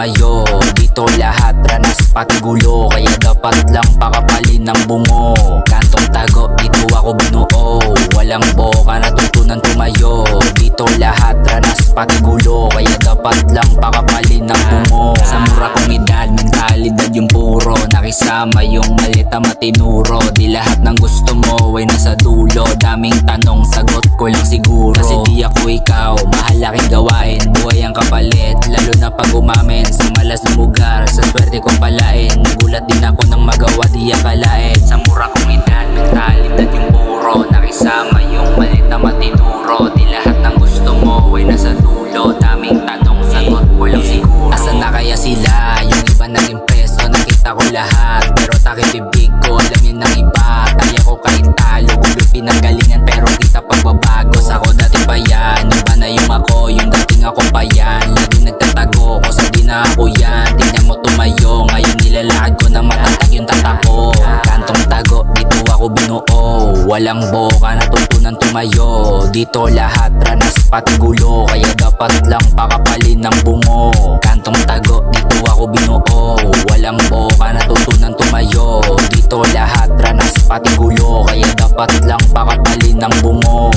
tumayo. Dito lahat ranas pati gulo, kaya dapat lang pakapalin ng bungo. Kantong tago, dito ako binuo. Walang boka, natutunan tumayo. Dito lahat ranas pati gulo, kaya dapat lang pakapalin ng bungo. Sa mura kong edad, mentalidad yung puro. Nakisama yung malita matinuro. Di lahat ng gusto mo ay nasa dulo. Daming tanong, sagot ko lang siguro. Kasi di ako ikaw, mahal aking gawain. Buhay ang kapalit, lalo na pag umamin sa malas na lugar, sa swerte kong palain. Nagulat din ako nang magawa, di akalain. Sa mura kong edad, mentalidad yung puro. Nakisama yung malita matinuro. Di lahat ng gusto mo ay nasa dulo. Daming tanong, sagot ko lang siguro. Asan na kaya sila? Yung iba naging preso, nakita ko lahat. Pero takip bibig ko, alam yun ng iba. Kaya ko kahit talo, gulo pinanggalingan pero kita pagbabago. Sa ako dati pa yan, iba na yung ako. Yung dating ako pa yan, laging nagtatago ko sa di na ako yan. Tingnan mo tumayo, ngayon nilalakad ko na matatag yung tatak ko. Kantong tago, dito ako binuo. Walang boka, natutunan tumayo. Dito lahat ranas pati gulo, kaya dapat lang pakapalin ng bungo. Kantong tago, dito ako binuo. Walang boka, natutunan tumayo. Dito lahat ranas pati gulo, kaya dapat lang pakapalin ng bungo.